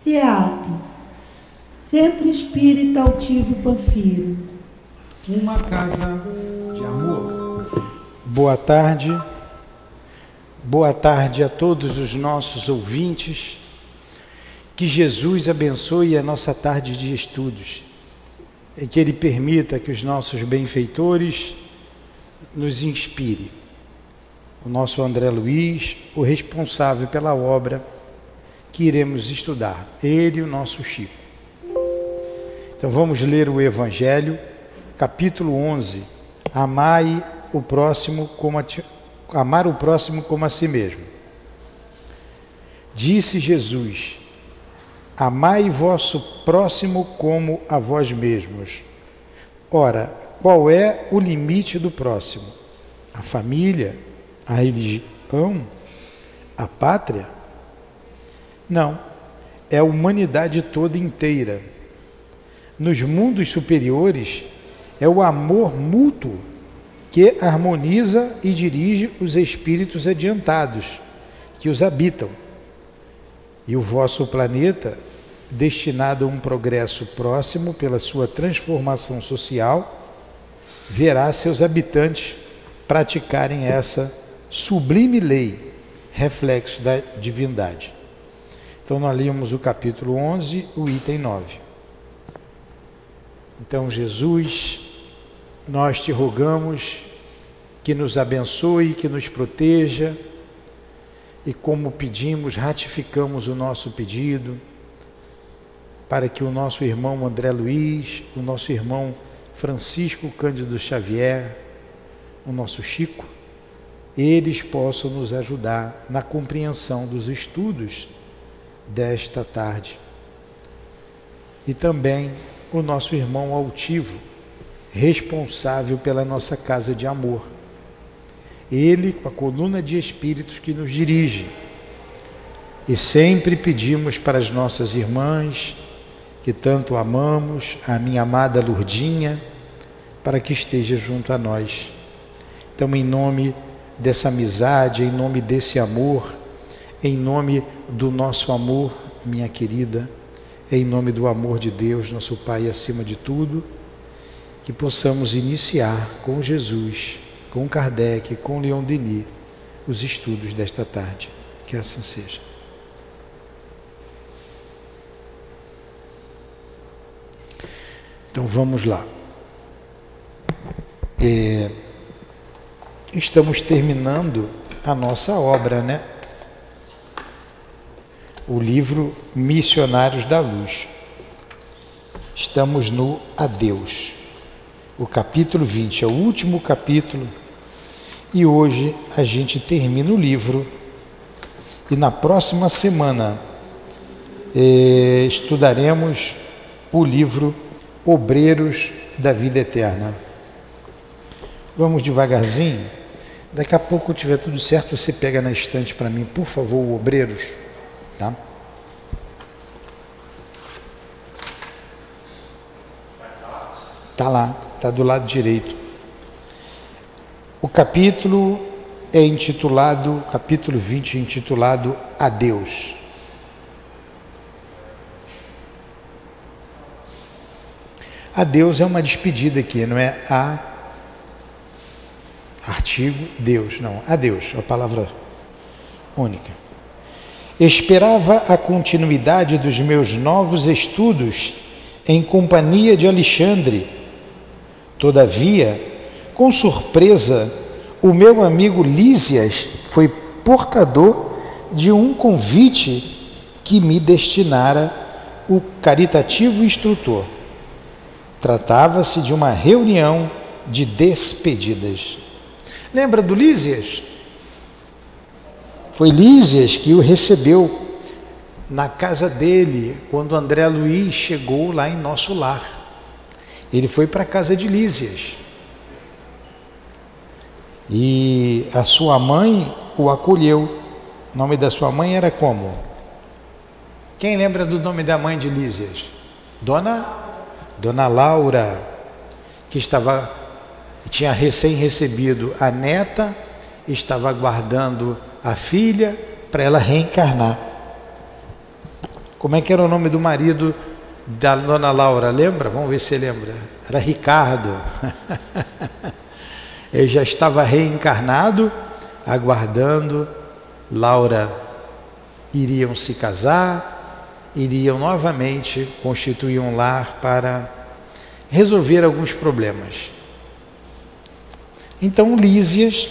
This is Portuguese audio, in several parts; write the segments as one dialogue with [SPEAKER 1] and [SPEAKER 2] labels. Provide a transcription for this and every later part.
[SPEAKER 1] CEAP, Centro Espírita Altivo Panfiro.
[SPEAKER 2] Uma casa de amor.
[SPEAKER 3] Boa tarde a todos os nossos ouvintes. Que Jesus abençoe a nossa tarde de estudos e que Ele permita que os nossos benfeitores nos inspire. O nosso André Luiz, o responsável pela obra que iremos estudar, ele e o nosso Chico. Então vamos ler o Evangelho, capítulo 11, amar o próximo como a si mesmo. Disse Jesus: amai vosso próximo como a vós mesmos. Ora, qual é o limite do próximo? A família? A religião? A pátria? Não, é a humanidade toda inteira. Nos mundos superiores, é o amor mútuo que harmoniza e dirige os espíritos adiantados que os habitam. E o vosso planeta, destinado a um progresso próximo pela sua transformação social, verá seus habitantes praticarem essa sublime lei, reflexo da divindade. Então nós lemos o capítulo 11, o item 9. Então, Jesus, nós te rogamos que nos abençoe, que nos proteja, e como pedimos, ratificamos o nosso pedido, para que o nosso irmão André Luiz, o nosso irmão Francisco Cândido Xavier, o nosso Chico, eles possam nos ajudar na compreensão dos estudos desta tarde. E também o nosso irmão Altivo, responsável pela nossa casa de amor. Ele, com a coluna de espíritos que nos dirige. E sempre pedimos para as nossas irmãs, que tanto amamos, a minha amada Lourdinha, para que esteja junto a nós. Então, em nome dessa amizade, em nome desse amor, em nome do nosso amor, minha querida, em nome do amor de Deus, nosso Pai acima de tudo, que possamos iniciar com Jesus, com Kardec, com Leon Denis, os estudos desta tarde. Que assim seja. Então vamos lá. Estamos terminando a nossa obra, né? O livro Missionários da Luz. Estamos no Adeus. O capítulo 20 é o último capítulo. E hoje a gente termina o livro. E na próxima semana estudaremos o livro Obreiros da Vida Eterna. Vamos devagarzinho. Daqui a pouco, quando tiver tudo certo, você pega na estante para mim, por favor, o Obreiros. Tá? Tá lá, tá do lado direito. O capítulo é intitulado, capítulo 20, intitulado Adeus. Adeus é uma despedida aqui, não é a artigo Deus, não, adeus, a palavra única. Esperava a continuidade dos meus novos estudos em companhia de Alexandre. Todavia, com surpresa, o meu amigo Lísias foi portador de um convite que me destinara o caritativo instrutor. Tratava-se de uma reunião de despedidas. Lembra do Lísias? Foi Lísias que o recebeu na casa dele, quando André Luiz chegou lá em nosso lar. Ele foi para a casa de Lísias. E a sua mãe o acolheu. O nome da sua mãe era como? Quem lembra do nome da mãe de Lísias? Dona Laura, que tinha recém recebido a neta, estava aguardando a filha para ela reencarnar. Como é que era o nome do marido da dona Laura? Lembra? Vamos ver se você lembra. Era Ricardo. Ele já estava reencarnado, aguardando. Laura iriam se casar, iriam novamente constituir um lar para resolver alguns problemas. Então Lísias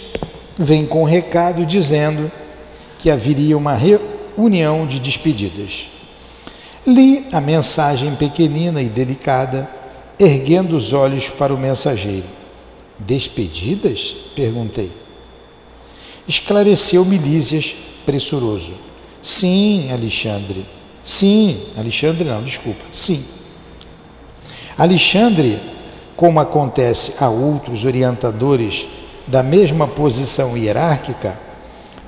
[SPEAKER 3] vem com um recado dizendo que haveria uma reunião de despedidas. Li a mensagem pequenina e delicada, erguendo os olhos para o mensageiro. Despedidas? Perguntei. Esclareceu-me Lísias, pressuroso. Sim, Alexandre. Sim, Alexandre não, desculpa. Sim. Alexandre, como acontece a outros orientadores da mesma posição hierárquica,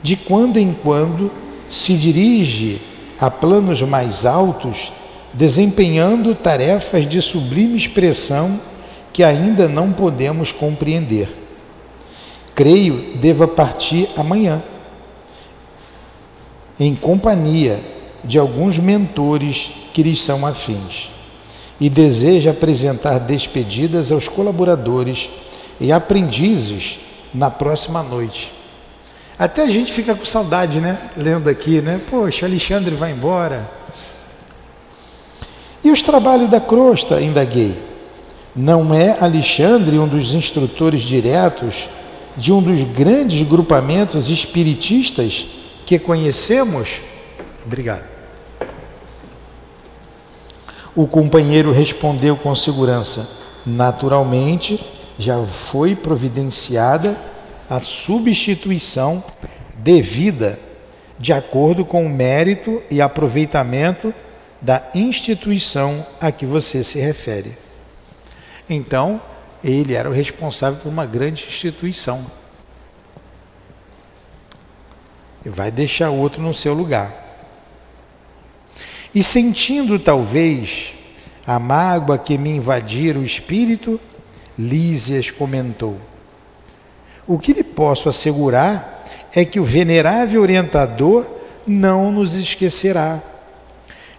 [SPEAKER 3] de quando em quando se dirige a planos mais altos, desempenhando tarefas de sublime expressão que ainda não podemos compreender. Creio deva partir amanhã, em companhia de alguns mentores que lhes são afins, e deseja apresentar despedidas aos colaboradores e aprendizes na próxima noite. Até a gente fica com saudade, né? Lendo aqui, né? Poxa, Alexandre vai embora. E os trabalhos da crosta, indaguei. Não é Alexandre um dos instrutores diretos de um dos grandes grupamentos espiritistas que conhecemos? Obrigado. O companheiro respondeu com segurança. Naturalmente, já foi providenciada a substituição devida, de acordo com o mérito e aproveitamento da instituição a que você se refere. Então, ele era o responsável por uma grande instituição. E vai deixar outro no seu lugar. E sentindo talvez a mágoa que me invadira o espírito, Lísias comentou: o que lhe posso assegurar é que o venerável orientador não nos esquecerá.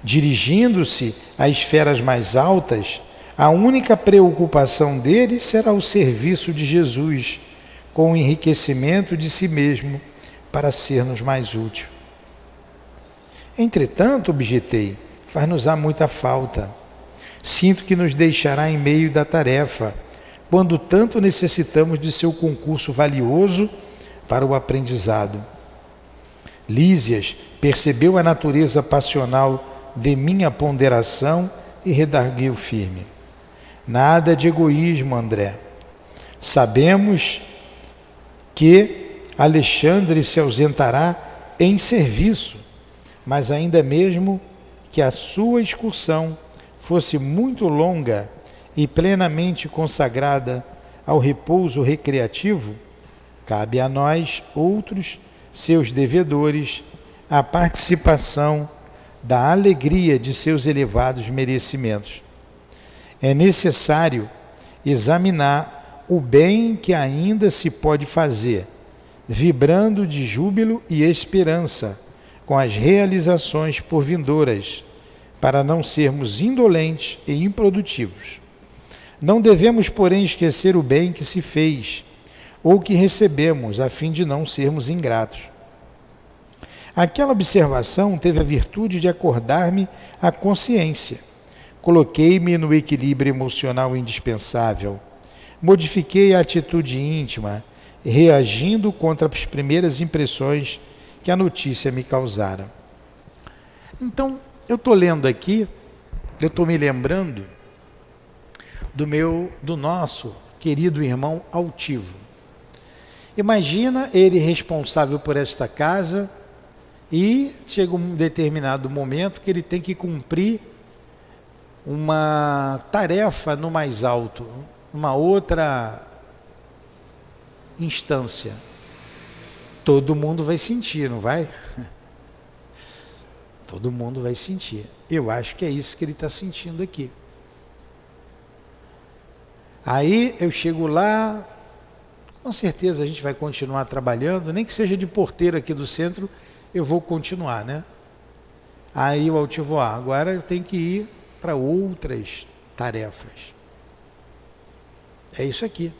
[SPEAKER 3] Dirigindo-se às esferas mais altas, a única preocupação dele será o serviço de Jesus, com o enriquecimento de si mesmo, para ser-nos mais útil. Entretanto, objetei, faz-nos-á muita falta. Sinto que nos deixará em meio da tarefa, quando tanto necessitamos de seu concurso valioso para o aprendizado. Lísias percebeu a natureza passional de minha ponderação e redarguiu firme. Nada de egoísmo, André. Sabemos que Alexandre se ausentará em serviço, mas ainda mesmo que a sua excursão fosse muito longa e plenamente consagrada ao repouso recreativo, cabe a nós, outros, seus devedores, a participação da alegria de seus elevados merecimentos. É necessário examinar o bem que ainda se pode fazer, vibrando de júbilo e esperança com as realizações por vindouras, para não sermos indolentes e improdutivos. Não devemos, porém, esquecer o bem que se fez ou que recebemos, a fim de não sermos ingratos. Aquela observação teve a virtude de acordar-me a consciência. Coloquei-me no equilíbrio emocional indispensável. Modifiquei a atitude íntima, reagindo contra as primeiras impressões que a notícia me causara. Então, eu estou lendo aqui, eu estou me lembrando do nosso querido irmão altivo. Imagina ele responsável por esta casa e chega um determinado momento que ele tem que cumprir uma tarefa no mais alto, uma outra instância. Todo mundo vai sentir, não vai? Todo mundo vai sentir. Eu acho que é isso que ele está sentindo aqui. Aí eu chego lá, com certeza a gente vai continuar trabalhando, nem que seja de porteiro aqui do centro, eu vou continuar, né? Aí o altivo, agora eu tenho que ir para outras tarefas. É isso aqui.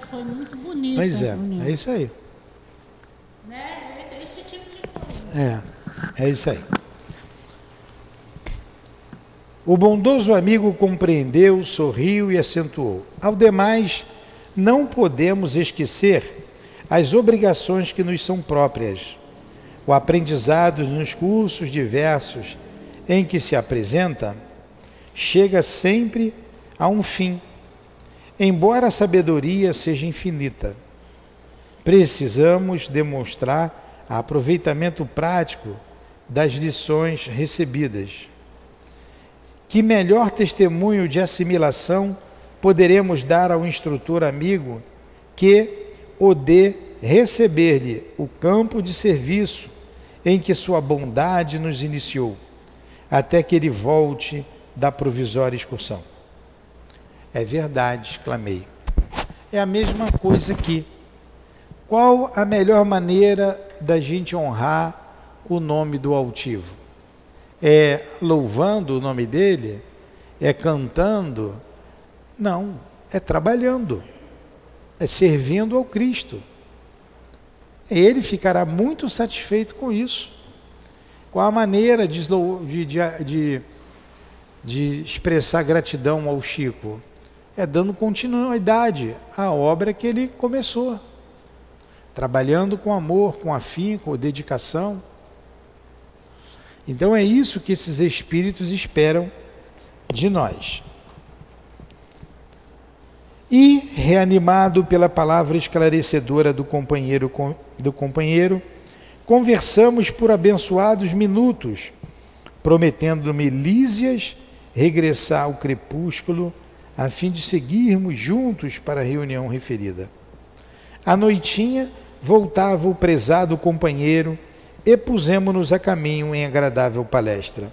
[SPEAKER 1] Foi muito bonito.
[SPEAKER 3] Pois é isso aí.
[SPEAKER 1] Né? Esse tipo de coisa.
[SPEAKER 3] É isso aí. O bondoso amigo compreendeu, sorriu e acentuou. Ao demais, não podemos esquecer as obrigações que nos são próprias. O aprendizado nos cursos diversos em que se apresenta chega sempre a um fim. Embora a sabedoria seja infinita, precisamos demonstrar aproveitamento prático das lições recebidas. Que melhor testemunho de assimilação poderemos dar ao instrutor amigo que o de receber-lhe o campo de serviço em que sua bondade nos iniciou, até que ele volte da provisória excursão. É verdade, exclamei. É a mesma coisa aqui. Qual a melhor maneira da gente honrar o nome do altivo? É louvando o nome dele? É cantando? Não, é trabalhando. É servindo ao Cristo. Ele ficará muito satisfeito com isso. Qual a maneira de expressar gratidão ao Chico? É dando continuidade à obra que ele começou, trabalhando com amor, com afinco, com dedicação. Então é isso que esses espíritos esperam de nós. E, reanimado pela palavra esclarecedora do companheiro, conversamos por abençoados minutos, prometendo-me Lísias regressar ao crepúsculo, a fim de seguirmos juntos para a reunião referida. À noitinha, voltava o prezado companheiro e pusemo-nos a caminho em agradável palestra.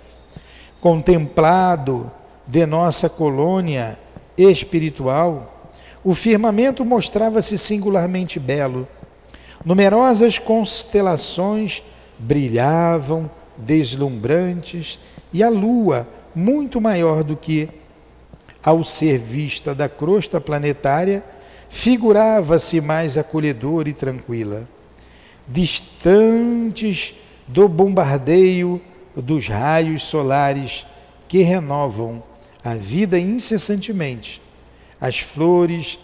[SPEAKER 3] Contemplado de nossa colônia espiritual, o firmamento mostrava-se singularmente belo. Numerosas constelações brilhavam, deslumbrantes, e a lua, muito maior do que ao ser vista da crosta planetária, figurava-se mais acolhedora e tranquila. Distantes do bombardeio dos raios solares que renovam a vida incessantemente, as flores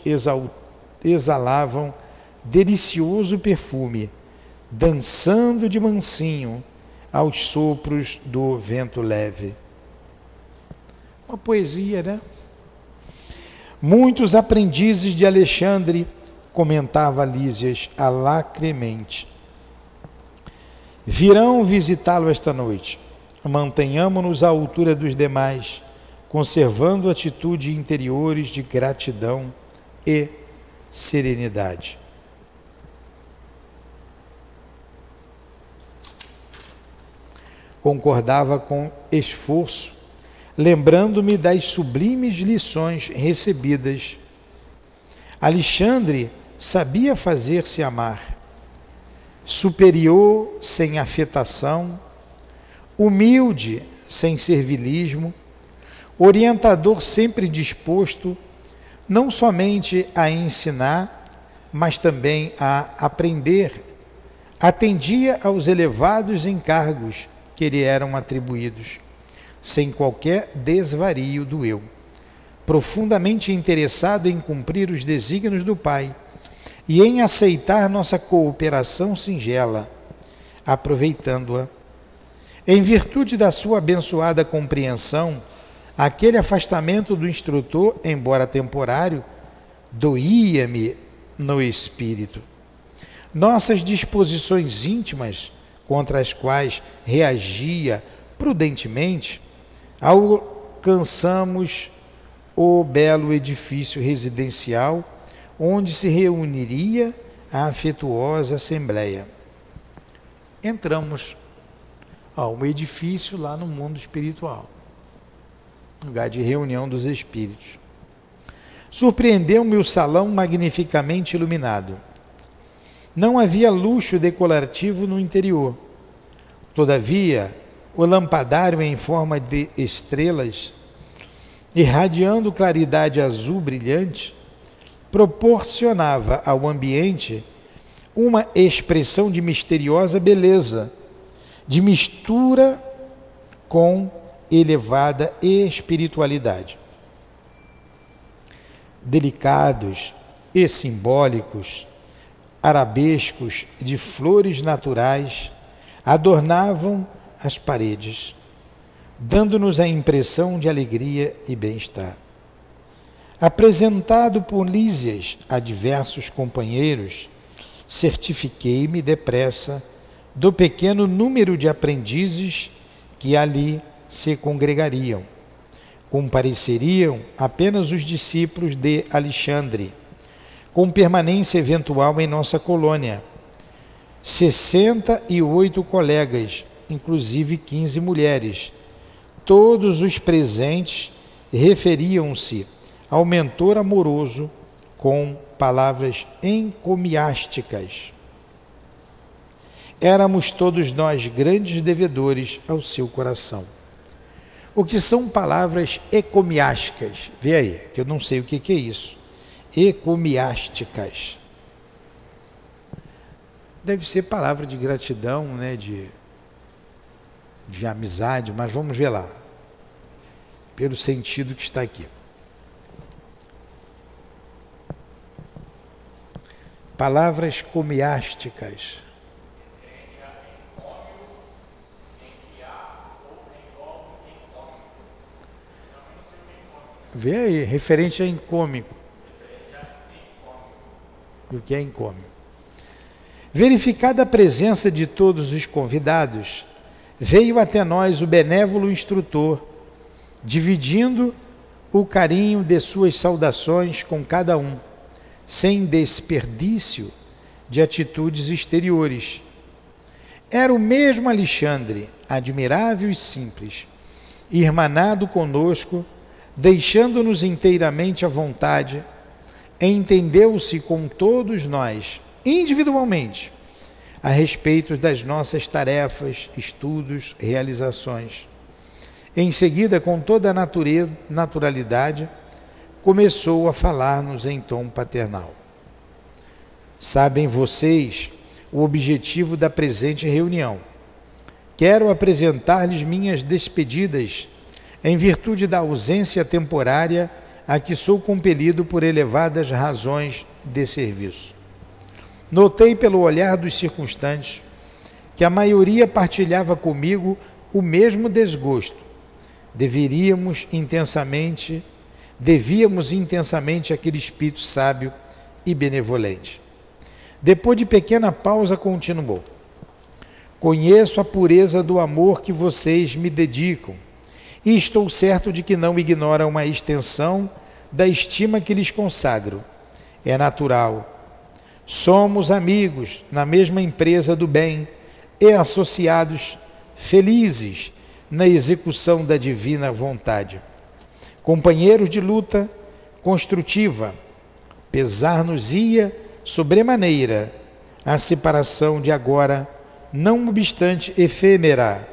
[SPEAKER 3] exalavam delicioso perfume, dançando de mansinho aos sopros do vento leve. Uma poesia, né? Muitos aprendizes de Alexandre, comentava Lísias alacremente, virão visitá-lo esta noite. Mantenhamo-nos à altura dos demais, conservando atitudes interiores de gratidão e serenidade. Concordava com esforço, lembrando-me das sublimes lições recebidas. Alexandre sabia fazer-se amar, superior sem afetação, humilde sem servilismo, orientador sempre disposto não somente a ensinar, mas também a aprender, atendia aos elevados encargos que lhe eram atribuídos, sem qualquer desvario do eu, profundamente interessado em cumprir os desígnios do Pai e em aceitar nossa cooperação singela, aproveitando-a. Em virtude da sua abençoada compreensão, aquele afastamento do instrutor, embora temporário, doía-me no espírito. Nossas disposições íntimas, contra as quais reagia prudentemente, alcançamos o belo edifício residencial onde se reuniria a afetuosa assembleia. Entramos a um edifício lá no mundo espiritual, lugar de reunião dos espíritos. Surpreendeu-me o salão magnificamente iluminado. Não havia luxo decorativo no interior. Todavia, o lampadário em forma de estrelas, irradiando claridade azul brilhante, proporcionava ao ambiente uma expressão de misteriosa beleza, de mistura com elevada espiritualidade. Delicados e simbólicos, arabescos de flores naturais adornavam as paredes, dando-nos a impressão de alegria e bem-estar. Apresentado por Lísias a diversos companheiros, certifiquei-me depressa do pequeno número de aprendizes que ali se congregariam. Compareceriam apenas os discípulos de Alexandre, com permanência eventual em nossa colônia. 68 colegas, inclusive 15 mulheres. Todos os presentes referiam-se ao mentor amoroso com palavras encomiásticas. Éramos todos nós grandes devedores ao seu coração. O que são palavras encomiásticas? Vê aí, que eu não sei o que é isso. Encomiásticas. Deve ser palavra de gratidão, né, de amizade, mas vamos ver lá, pelo sentido que está aqui. Palavras comiásticas. Vê aí, referente a encômico. O que é encômico? Verificada a presença de todos os convidados, veio até nós o benévolo instrutor, dividindo o carinho de suas saudações com cada um, sem desperdício de atitudes exteriores. Era o mesmo Alexandre, admirável e simples, irmanado conosco, deixando-nos inteiramente à vontade, entendeu-se com todos nós, individualmente, a respeito das nossas tarefas, estudos, realizações. Em seguida, com toda a naturalidade, começou a falar-nos em tom paternal. Sabem vocês o objetivo da presente reunião. Quero apresentar-lhes minhas despedidas, em virtude da ausência temporária a que sou compelido por elevadas razões de serviço. Notei pelo olhar dos circunstantes que a maioria partilhava comigo o mesmo desgosto. Devíamos intensamente aquele espírito sábio e benevolente. Depois de pequena pausa, continuou. Conheço a pureza do amor que vocês me dedicam e estou certo de que não ignoram a extensão da estima que lhes consagro. É natural. Somos amigos na mesma empresa do bem e associados felizes na execução da divina vontade. Companheiros de luta construtiva, pesar-nos-ia sobremaneira a separação de agora, não obstante efêmera,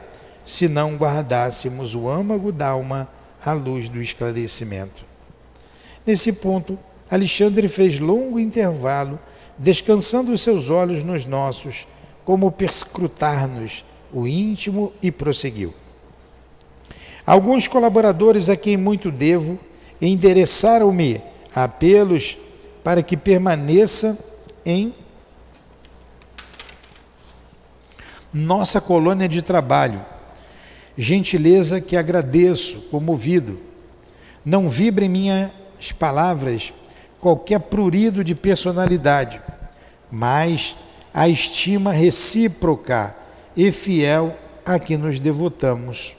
[SPEAKER 3] se não guardássemos o âmago d'alma à luz do esclarecimento. Nesse ponto, Alexandre fez longo intervalo, descansando os seus olhos nos nossos, como perscrutar-nos o íntimo, e prosseguiu. Alguns colaboradores a quem muito devo endereçaram-me apelos para que permaneça em nossa colônia de trabalho, gentileza que agradeço, comovido. Não vibra em minhas palavras qualquer prurido de personalidade, mas a estima recíproca e fiel a que nos devotamos.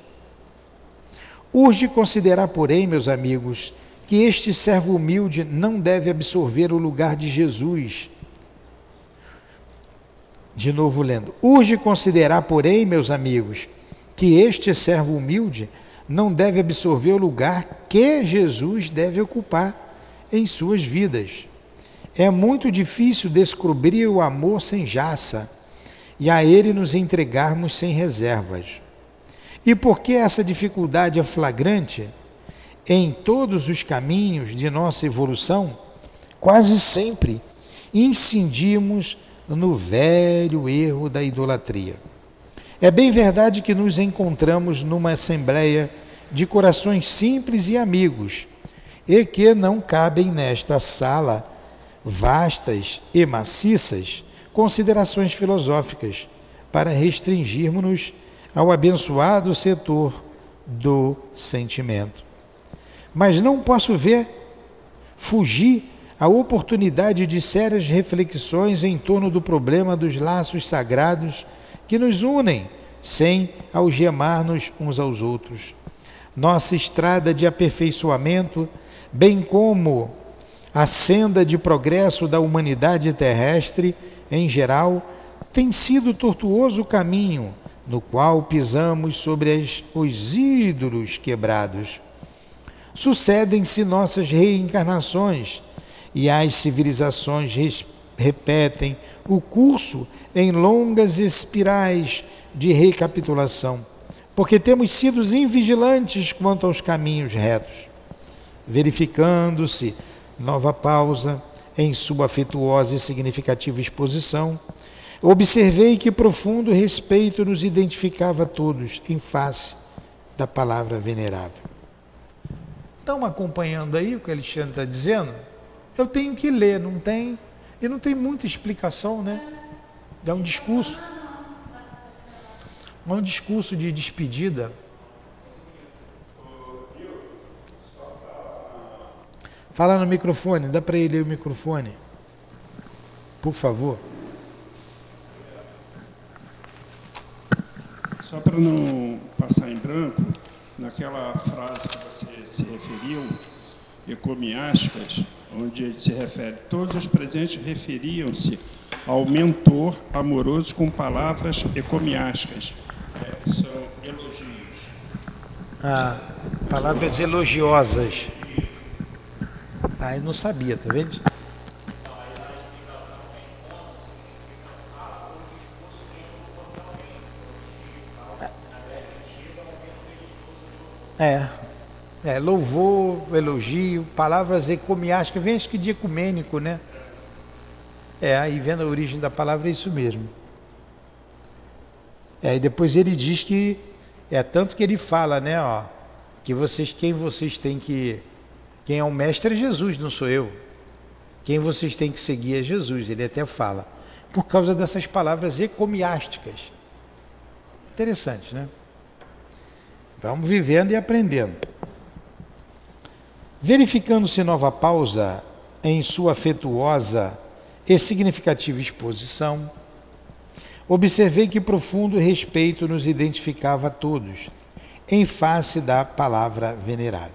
[SPEAKER 3] Urge considerar, porém, meus amigos, que este servo humilde não deve absorver o lugar de Jesus. De novo lendo. Urge considerar, porém, meus amigos, que este servo humilde não deve absorver o lugar que Jesus deve ocupar em suas vidas. É muito difícil descobrir o amor sem jaça e a ele nos entregarmos sem reservas. E por que essa dificuldade é flagrante? Em todos os caminhos de nossa evolução, quase sempre incidimos no velho erro da idolatria. É bem verdade que nos encontramos numa assembleia de corações simples e amigos, e que não cabem nesta sala vastas e maciças considerações filosóficas para restringirmos-nos ao abençoado setor do sentimento. Mas não posso fugir a oportunidade de sérias reflexões em torno do problema dos laços sagrados que nos unem, sem algemar-nos uns aos outros. Nossa estrada de aperfeiçoamento, bem como a senda de progresso da humanidade terrestre em geral, tem sido tortuoso caminho no qual pisamos sobre os ídolos quebrados. Sucedem-se nossas reencarnações e as civilizações repetem o curso em longas espirais de recapitulação, porque temos sido invigilantes quanto aos caminhos retos. Verificando-se nova pausa em sua afetuosa e significativa exposição, observei que profundo respeito nos identificava a todos em face da palavra venerável. Estão acompanhando aí o que o Alexandre está dizendo? Eu tenho que ler, não tem? E não tem muita explicação, né? É um discurso. É um discurso de despedida. Fala no microfone, dá para ele o microfone. Por favor.
[SPEAKER 4] Só para não passar em branco, naquela frase que você se referiu, ecomiásticas, onde ele se refere, todos os presentes referiam-se ao mentor amoroso com palavras ecomiásticas. São elogios.
[SPEAKER 3] Palavras elogiosas. Eu não sabia, tá vendo? Louvor, elogio, palavras ecomiásticas, vem acho que de ecumênico, né? Aí vendo a origem da palavra é isso mesmo. E depois ele diz que, tanto que ele fala, né, que quem é o mestre é Jesus, não sou eu. Quem vocês têm que seguir é Jesus, ele até fala. Por causa dessas palavras ecomiásticas. Interessante, né? Vamos vivendo e aprendendo. Verificando-se nova pausa em sua afetuosa e significativa exposição, observei que profundo respeito nos identificava a todos, em face da palavra venerável.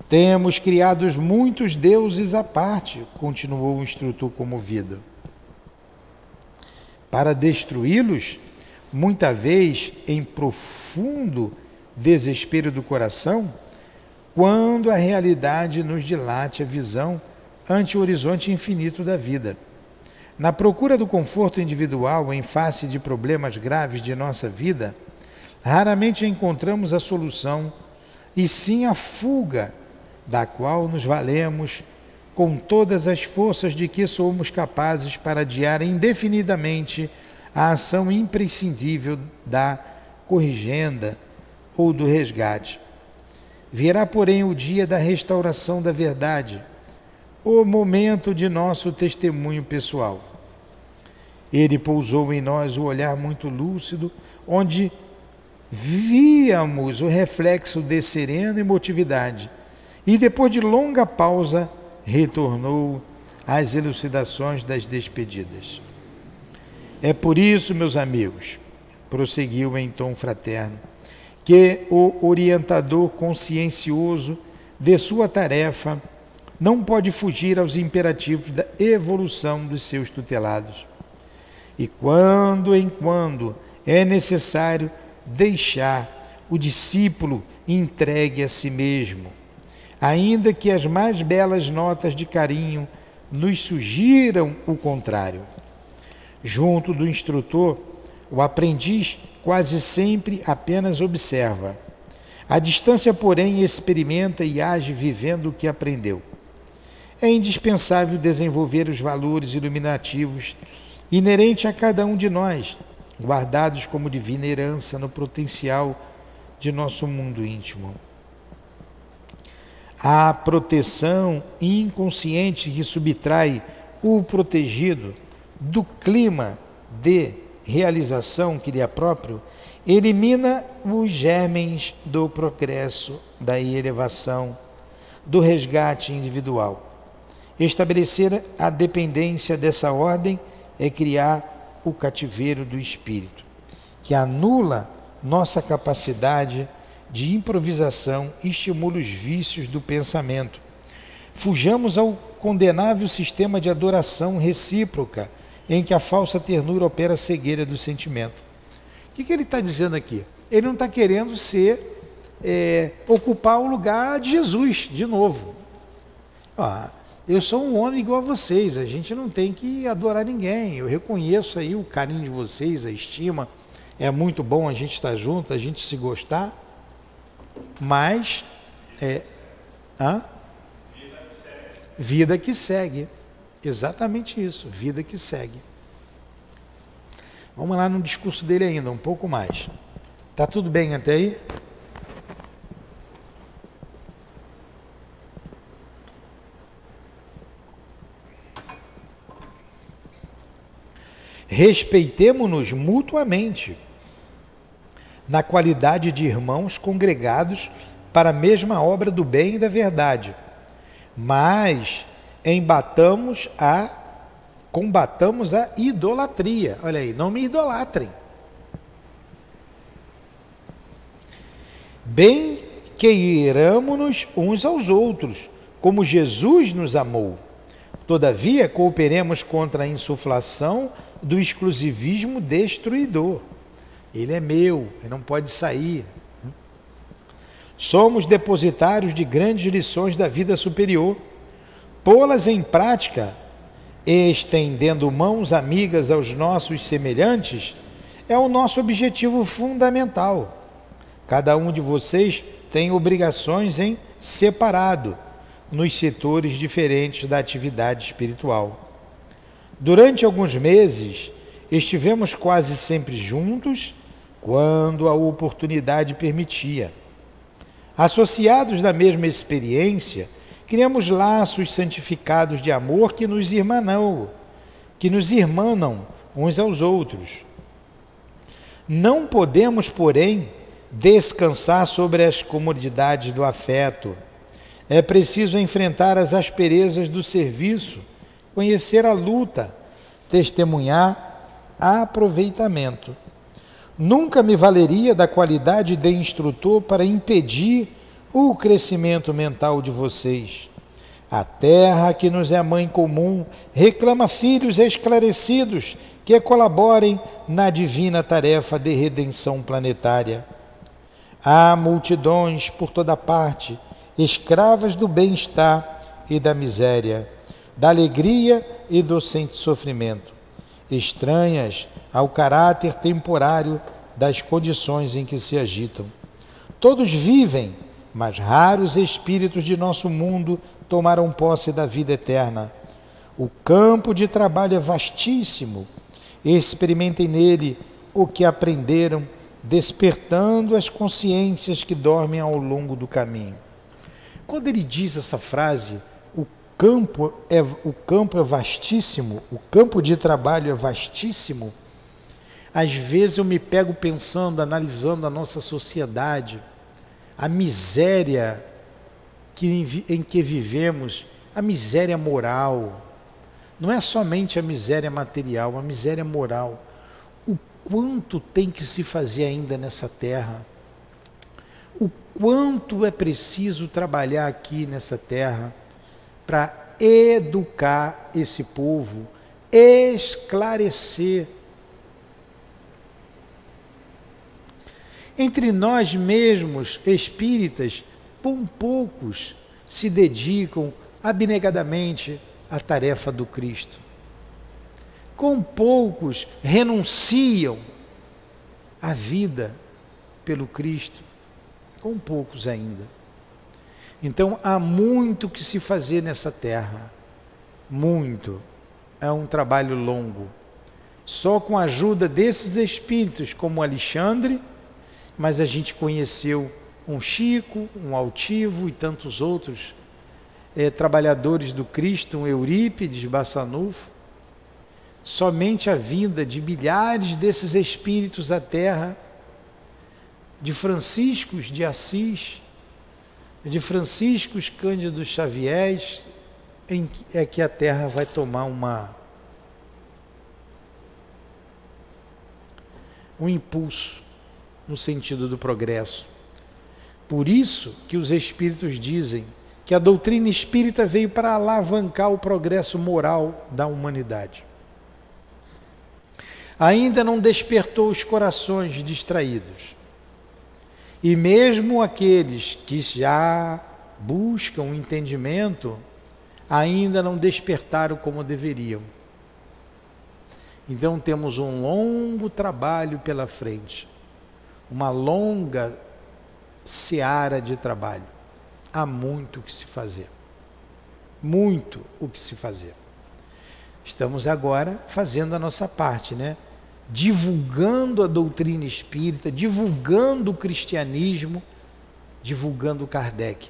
[SPEAKER 3] Temos criado muitos deuses à parte, continuou o instrutor comovido. Para destruí-los, muita vez em profundo desespero do coração, quando a realidade nos dilate a visão ante o horizonte infinito da vida. Na procura do conforto individual em face de problemas graves de nossa vida, raramente encontramos a solução, e sim a fuga, da qual nos valemos com todas as forças de que somos capazes para adiar indefinidamente a ação imprescindível da corrigenda ou do resgate. Virá, porém, o dia da restauração da verdade, o momento de nosso testemunho pessoal. Ele pousou em nós o olhar muito lúcido, onde víamos o reflexo de serena emotividade, e depois de longa pausa, retornou às elucidações das despedidas. É por isso, meus amigos, prosseguiu em tom fraterno, que o orientador consciencioso de sua tarefa não pode fugir aos imperativos da evolução dos seus tutelados. E quando em quando é necessário deixar o discípulo entregue a si mesmo, ainda que as mais belas notas de carinho nos sugiram o contrário. Junto do instrutor, o aprendiz quase sempre apenas observa. À distância, porém, experimenta e age vivendo o que aprendeu. É indispensável desenvolver os valores iluminativos inerentes a cada um de nós, guardados como divina herança no potencial de nosso mundo íntimo. A proteção inconsciente que subtrai o protegido do clima de realização que lhe é próprio, elimina os germens do progresso, da elevação, do resgate individual. Estabelecer a dependência dessa ordem é criar o cativeiro do espírito, que anula nossa capacidade de improvisação e estimula os vícios do pensamento. Fujamos ao condenável sistema de adoração recíproca em que a falsa ternura opera a cegueira do sentimento. O que ele está dizendo aqui? Ele não está querendo ocupar o lugar de Jesus de novo. Eu sou um homem igual a vocês, a gente não tem que adorar ninguém. Eu reconheço aí o carinho de vocês, a estima. É muito bom a gente estar junto, a gente se gostar. Mas vida que segue. Exatamente isso, vida que segue. Vamos lá no discurso dele ainda, um pouco mais. Tá tudo bem até aí? Respeitemo-nos mutuamente, na qualidade de irmãos congregados para a mesma obra do bem e da verdade, mas combatamos a idolatria. Olha aí, não me idolatrem. Bem queiramo-nos uns aos outros, como Jesus nos amou. Todavia, cooperemos contra a insuflação do exclusivismo destruidor. Ele é meu, ele não pode sair. Somos depositários de grandes lições da vida superior. Pô-las em prática, estendendo mãos amigas aos nossos semelhantes, é o nosso objetivo fundamental. Cada um de vocês tem obrigações em separado, nos setores diferentes da atividade espiritual. Durante alguns meses, estivemos quase sempre juntos, quando a oportunidade permitia. Associados na mesma experiência, criamos laços santificados de amor que nos irmanam uns aos outros. Não podemos, porém, descansar sobre as comodidades do afeto. É preciso enfrentar as asperezas do serviço, conhecer a luta, testemunhar aproveitamento. Nunca me valeria da qualidade de instrutor para impedir o crescimento mental de vocês. A terra, que nos é mãe comum, reclama filhos esclarecidos que colaborem na divina tarefa de redenção planetária. Há multidões por toda parte, escravas do bem-estar e da miséria, da alegria e do sofrimento, estranhas ao caráter temporário das condições em que se agitam. Todos vivem, mas raros espíritos de nosso mundo tomaram posse da vida eterna. O campo de trabalho é vastíssimo. Experimentem nele o que aprenderam, despertando as consciências que dormem ao longo do caminho. Quando ele diz essa frase, o campo é vastíssimo, o campo de trabalho é vastíssimo, às vezes eu me pego pensando, analisando a nossa sociedade, a miséria em que vivemos, a miséria moral, não é somente a miséria material, a miséria moral. O quanto tem que se fazer ainda nessa terra, o quanto é preciso trabalhar aqui nessa terra para educar esse povo, esclarecer. Entre nós mesmos, espíritas, poucos se dedicam abnegadamente à tarefa do Cristo. Com poucos renunciam à vida pelo Cristo. Com poucos ainda. Então há muito que se fazer nessa terra. Muito. É um trabalho longo. Só com a ajuda desses espíritos, como Alexandre, mas a gente conheceu um Chico, um Altivo e tantos outros trabalhadores do Cristo, um Eurípides Bassanufo. Somente a vinda de milhares desses espíritos à Terra, de Franciscos de Assis, de Franciscos Cândido Xavier, é que a Terra vai tomar um impulso no sentido do progresso. Por isso que os espíritos dizem que a doutrina espírita veio para alavancar o progresso moral da humanidade. Ainda não despertou os corações distraídos. E mesmo aqueles que já buscam o entendimento, ainda não despertaram como deveriam. Então temos um longo trabalho pela frente. Uma longa seara de trabalho. Há muito o que se fazer. Muito o que se fazer. Estamos agora fazendo a nossa parte, né? Divulgando a doutrina espírita, divulgando o cristianismo, divulgando Kardec,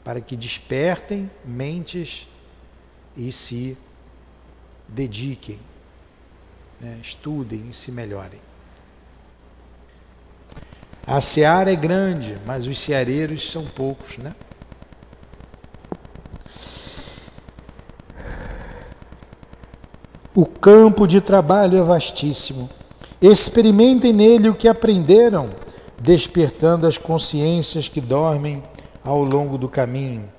[SPEAKER 3] para que despertem mentes e se dediquem, né? Estudem e se melhorem. A seara é grande, mas os ceareiros são poucos, né? O campo de trabalho é vastíssimo. Experimentem nele o que aprenderam, despertando as consciências que dormem ao longo do caminho.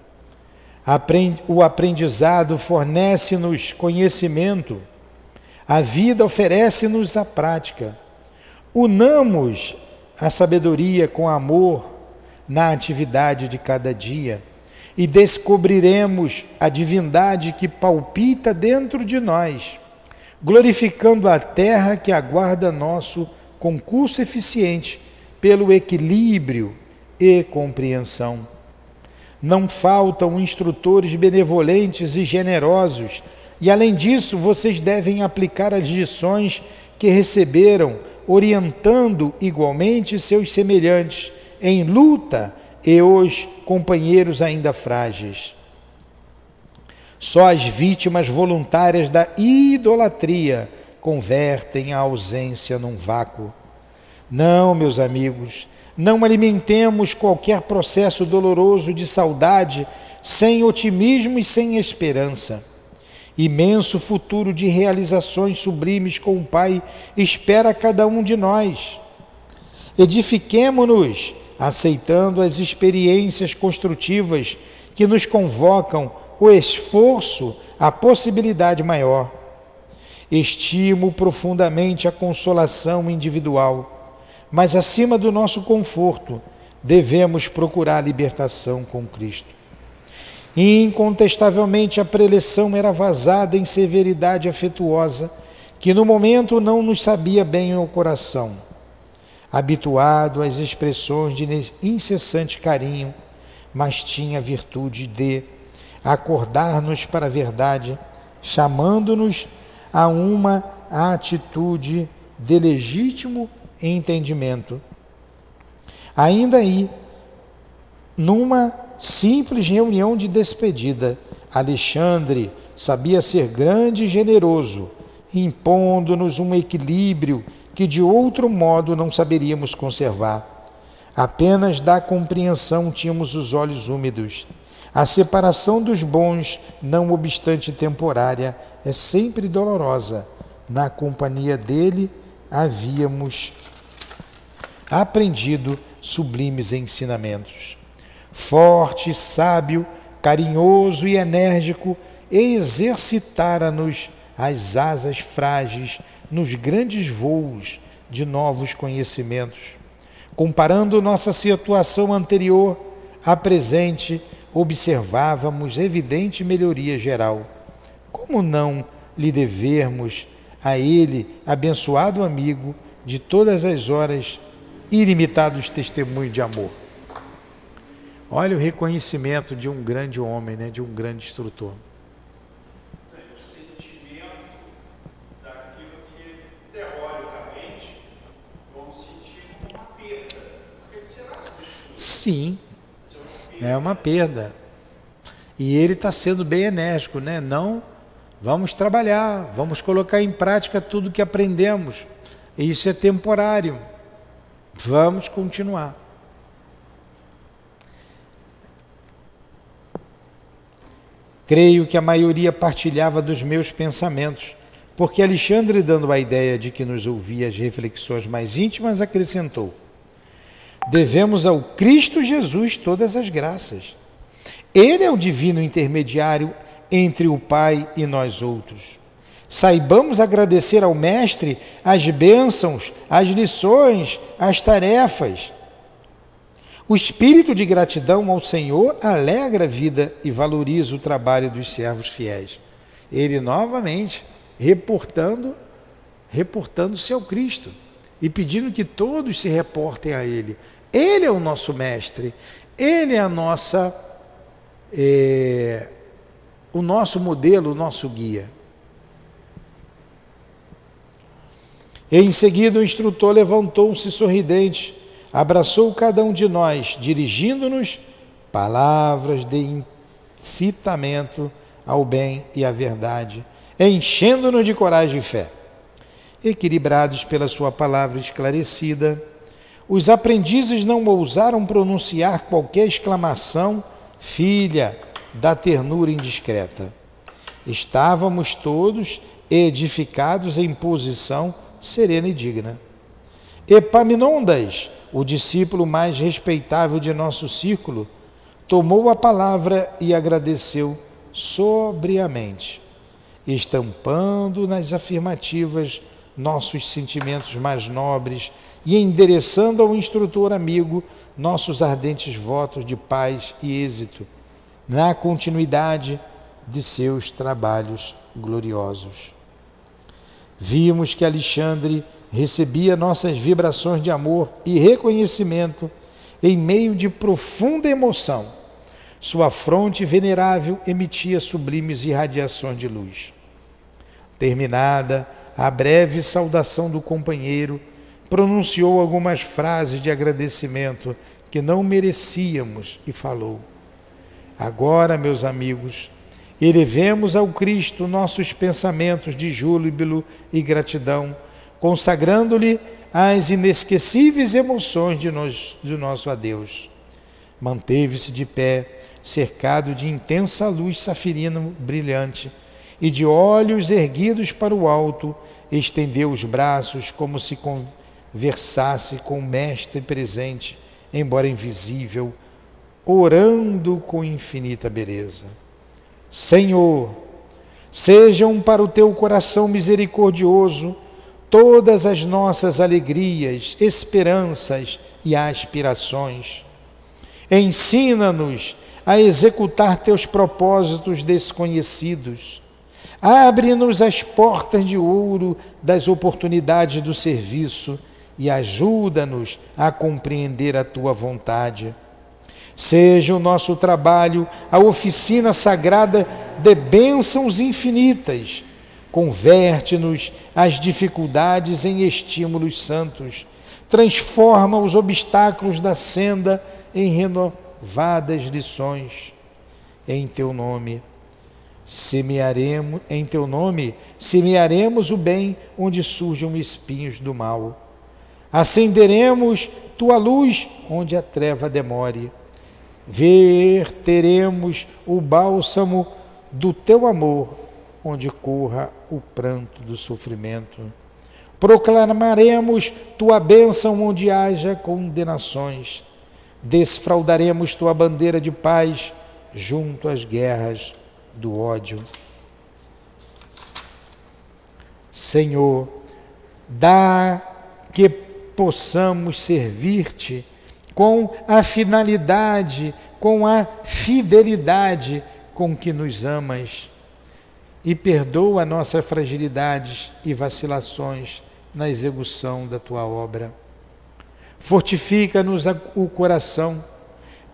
[SPEAKER 3] O aprendizado fornece-nos conhecimento, a vida oferece-nos a prática. Unamos a sabedoria com amor na atividade de cada dia e descobriremos a divindade que palpita dentro de nós, glorificando a terra que aguarda nosso concurso eficiente pelo equilíbrio e compreensão. Não faltam instrutores benevolentes e generosos, e além disso vocês devem aplicar as lições que receberam, orientando igualmente seus semelhantes em luta e os companheiros ainda frágeis. Só as vítimas voluntárias da idolatria convertem a ausência num vácuo. Não, meus amigos, não alimentemos qualquer processo doloroso de saudade sem otimismo e sem esperança. Imenso futuro de realizações sublimes com o Pai espera cada um de nós. Edifiquemo-nos, aceitando as experiências construtivas que nos convocam o esforço, a possibilidade maior. Estimo profundamente a consolação individual, mas acima do nosso conforto, devemos procurar a libertação com Cristo. Incontestavelmente a preleção era vazada em severidade afetuosa, que no momento não nos sabia bem ao coração. Habituado às expressões de incessante carinho, mas tinha a virtude de acordar-nos para a verdade, chamando-nos a uma atitude de legítimo entendimento. Ainda aí, numa simples reunião de despedida, Alexandre sabia ser grande e generoso, impondo-nos um equilíbrio que de outro modo não saberíamos conservar. Apenas da compreensão tínhamos os olhos úmidos. A separação dos bons, não obstante temporária, é sempre dolorosa. Na companhia dele havíamos aprendido sublimes ensinamentos. Forte, sábio, carinhoso e enérgico, exercitara-nos as asas frágeis nos grandes voos de novos conhecimentos. Comparando nossa situação anterior à presente, observávamos evidente melhoria geral. Como não lhe devermos a ele, abençoado amigo, de todas as horas, ilimitados testemunhos de amor? Olha o reconhecimento de um grande homem, né, de um grande instrutor.
[SPEAKER 5] O sentimento daquilo que, teoricamente, vamos sentir como uma perda.
[SPEAKER 3] Sim, é uma perda. E ele está sendo bem enérgico, né? Não, vamos trabalhar, vamos colocar em prática tudo que aprendemos. Isso é temporário. Vamos continuar. Creio que a maioria partilhava dos meus pensamentos, porque Alexandre, dando a ideia de que nos ouvia as reflexões mais íntimas, acrescentou: devemos ao Cristo Jesus todas as graças. Ele é o divino intermediário entre o Pai e nós outros. Saibamos agradecer ao Mestre as bênçãos, as lições, as tarefas. O espírito de gratidão ao Senhor alegra a vida e valoriza o trabalho dos servos fiéis. Ele novamente reportando-se ao Cristo e pedindo que todos se reportem a Ele. Ele é o nosso mestre, Ele é o nosso modelo, o nosso guia. Em seguida o instrutor levantou-se sorridente, abraçou cada um de nós, dirigindo-nos palavras de incitamento ao bem e à verdade, enchendo-nos de coragem e fé. Equilibrados pela sua palavra esclarecida, os aprendizes não ousaram pronunciar qualquer exclamação, filha da ternura indiscreta. Estávamos todos edificados em posição serena e digna. Epaminondas, o discípulo mais respeitável de nosso círculo, tomou a palavra e agradeceu sobriamente, estampando nas afirmativas nossos sentimentos mais nobres e endereçando ao instrutor amigo nossos ardentes votos de paz e êxito na continuidade de seus trabalhos gloriosos. Vimos que Alexandre recebia nossas vibrações de amor e reconhecimento em meio de profunda emoção. Sua fronte venerável emitia sublimes irradiações de luz. Terminada a breve saudação do companheiro, pronunciou algumas frases de agradecimento que não merecíamos e falou: agora, meus amigos, elevemos ao Cristo nossos pensamentos de júbilo e gratidão, consagrando-lhe as inesquecíveis emoções de nosso adeus. Manteve-se de pé, cercado de intensa luz safirina brilhante, e de olhos erguidos para o alto, estendeu os braços como se conversasse com o Mestre presente, embora invisível, orando com infinita beleza. Senhor, sejam para o teu coração misericordioso todas as nossas alegrias, esperanças e aspirações. Ensina-nos a executar teus propósitos desconhecidos. Abre-nos as portas de ouro das oportunidades do serviço e ajuda-nos a compreender a tua vontade. Seja o nosso trabalho a oficina sagrada de bênçãos infinitas. Converte-nos as dificuldades em estímulos santos. Transforma os obstáculos da senda em renovadas lições. Em teu nome semearemos o bem onde surjam espinhos do mal. Acenderemos tua luz onde a treva demore. verteremos o bálsamo do teu amor, onde corra o pranto do sofrimento. Proclamaremos tua bênção onde haja condenações. Desfraldaremos tua bandeira de paz junto às guerras do ódio. Senhor, dá que possamos servir-te com a finalidade, com a fidelidade com que nos amas, e perdoa nossas fragilidades e vacilações na execução da tua obra. Fortifica-nos o coração,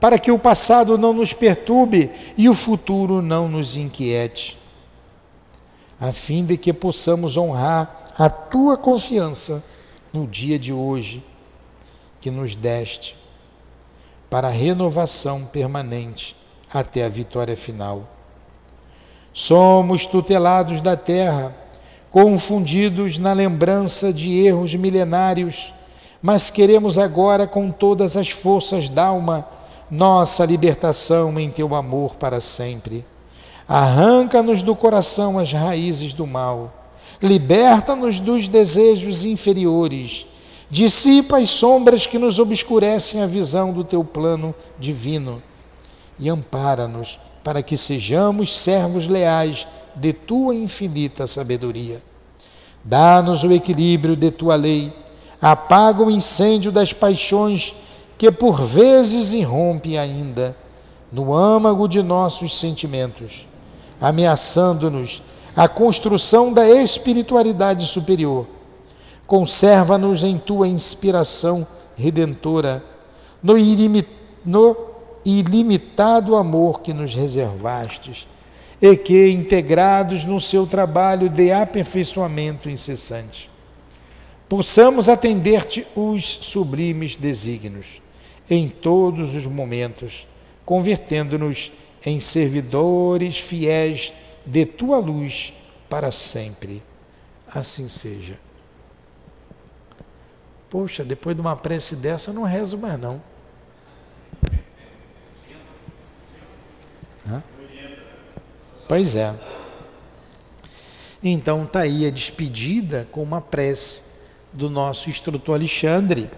[SPEAKER 3] para que o passado não nos perturbe e o futuro não nos inquiete, a fim de que possamos honrar a tua confiança no dia de hoje que nos deste, para a renovação permanente até a vitória final. Somos tutelados da terra, confundidos na lembrança de erros milenários, mas queremos agora, com todas as forças da alma, nossa libertação em teu amor para sempre. Arranca-nos do coração as raízes do mal, liberta-nos dos desejos inferiores, dissipa as sombras que nos obscurecem a visão do teu plano divino e ampara-nos para que sejamos servos leais de tua infinita sabedoria. Dá-nos o equilíbrio de tua lei, apaga o incêndio das paixões que por vezes irrompe ainda no âmago de nossos sentimentos, ameaçando-nos a construção da espiritualidade superior. Conserva-nos em tua inspiração redentora, no ilimitado amor que nos reservastes, e que, integrados no seu trabalho de aperfeiçoamento incessante, possamos atender-te os sublimes desígnios em todos os momentos, convertendo-nos em servidores fiéis de tua luz para sempre. Assim seja. Poxa, depois de uma prece dessa eu não rezo mais não. Pois é. Então está aí a despedida com uma prece do nosso instrutor Alexandre,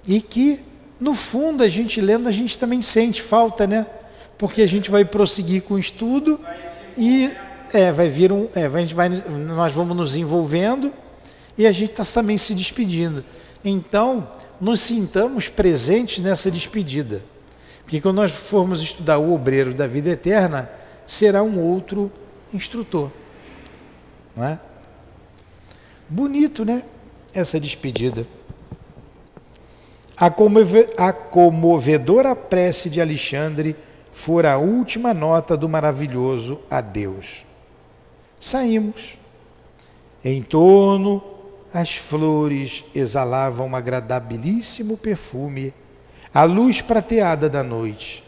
[SPEAKER 3] e que no fundo a gente lendo, a gente também sente falta, né? Porque a gente vai prosseguir com o estudo e nós vamos nos envolvendo e a gente está também se despedindo. Então, nos sintamos presentes nessa despedida. Porque quando nós formos estudar o Obreiro da Vida Eterna, será um outro instrutor. Não é? Bonito, né? Essa despedida. A comovedora prece de Alexandre fora a última nota do maravilhoso adeus. Saímos. Em torno, as flores exalavam um agradabilíssimo perfume, a luz prateada da noite,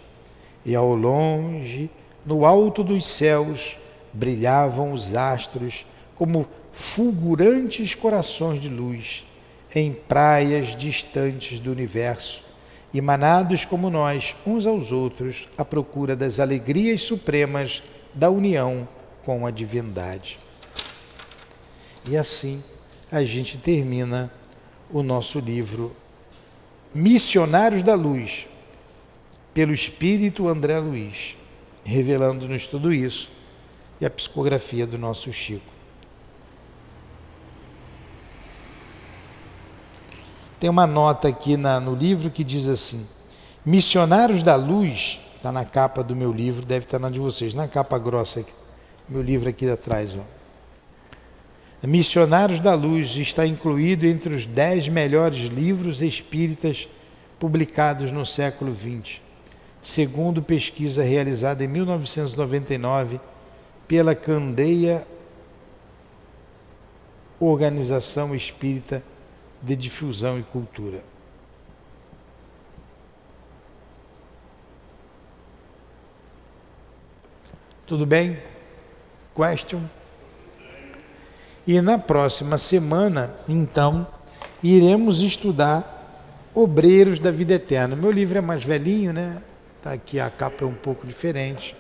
[SPEAKER 3] e ao longe, no alto dos céus, brilhavam os astros como fulgurantes corações de luz em praias distantes do universo, emanados como nós, uns aos outros, à procura das alegrias supremas da união com a divindade. E assim a gente termina o nosso livro Missionários da Luz, pelo Espírito André Luiz, revelando-nos tudo isso, e a psicografia do nosso Chico. Tem uma nota aqui no livro que diz assim: Missionários da Luz, está na capa do meu livro, deve estar na de vocês, na capa grossa, aqui, meu livro aqui atrás. Ó. Missionários da Luz está incluído entre os 10 melhores livros espíritas publicados no século XX, segundo pesquisa realizada em 1999 pela Candeia Organização Espírita de Difusão e Cultura. Tudo bem? Question? E na próxima semana, então, iremos estudar Obreiros da Vida Eterna. Meu livro é mais velhinho, né? Tá aqui, a capa é um pouco diferente.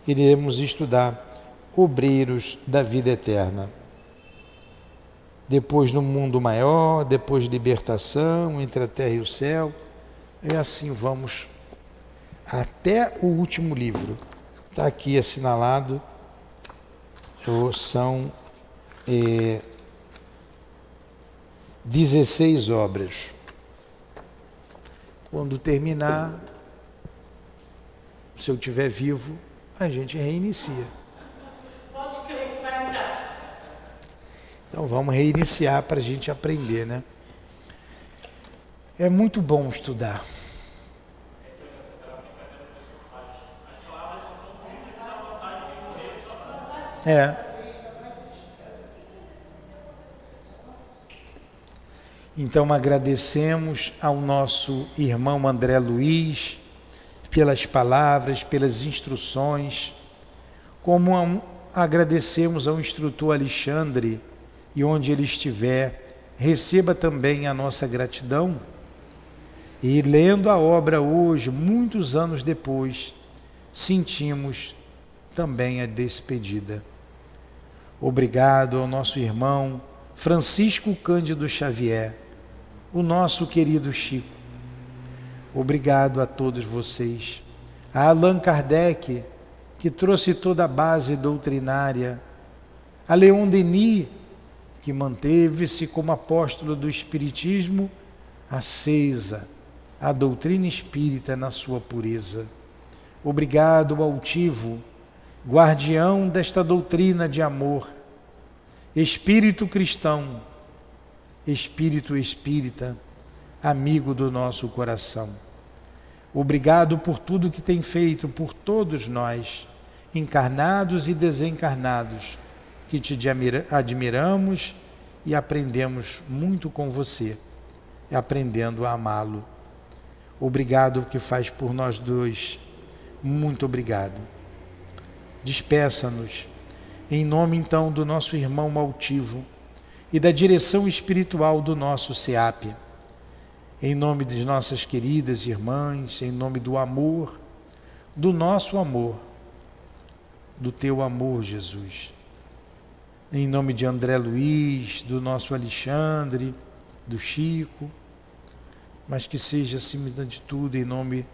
[SPEAKER 3] Iremos estudar Obreiros da Vida Eterna. Depois no mundo maior, depois libertação, entre a terra e o céu. E assim vamos até o último livro. Está aqui assinalado. São 16 obras. Quando terminar, se eu estiver vivo, a gente reinicia.
[SPEAKER 1] Pode crer que vai dar.
[SPEAKER 3] Então vamos reiniciar para a gente aprender, né? É muito bom estudar. É. Então agradecemos ao nosso irmão André Luiz pelas palavras, pelas instruções, como agradecemos ao instrutor Alexandre, e onde ele estiver, receba também a nossa gratidão. E lendo a obra hoje, muitos anos depois, sentimos também a despedida. Obrigado ao nosso irmão Francisco Cândido Xavier, o nosso querido Chico. Obrigado a todos vocês. A Allan Kardec, que trouxe toda a base doutrinária. A Leon Denis, que manteve-se como apóstolo do Espiritismo, acesa a doutrina espírita na sua pureza. Obrigado ao altivo, guardião desta doutrina de amor, espírito cristão, espírito espírita, amigo do nosso coração. Obrigado por tudo que tem feito por todos nós, encarnados e desencarnados, que te admiramos e aprendemos muito com você, aprendendo a amá-lo. Obrigado que faz por nós dois. Muito obrigado. Despeça-nos, em nome então do nosso irmão altivo e da direção espiritual do nosso SEAP, em nome de nossas queridas irmãs, em nome do amor, do nosso amor, do teu amor, Jesus. Em nome de André Luiz, do nosso Alexandre, do Chico, mas que seja, acima de tudo, em nome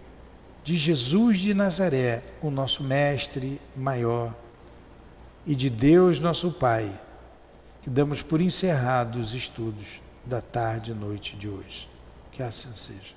[SPEAKER 3] de Jesus de Nazaré, o nosso Mestre maior, e de Deus, nosso Pai, que damos por encerrados os estudos da tarde e noite de hoje. Que assim seja.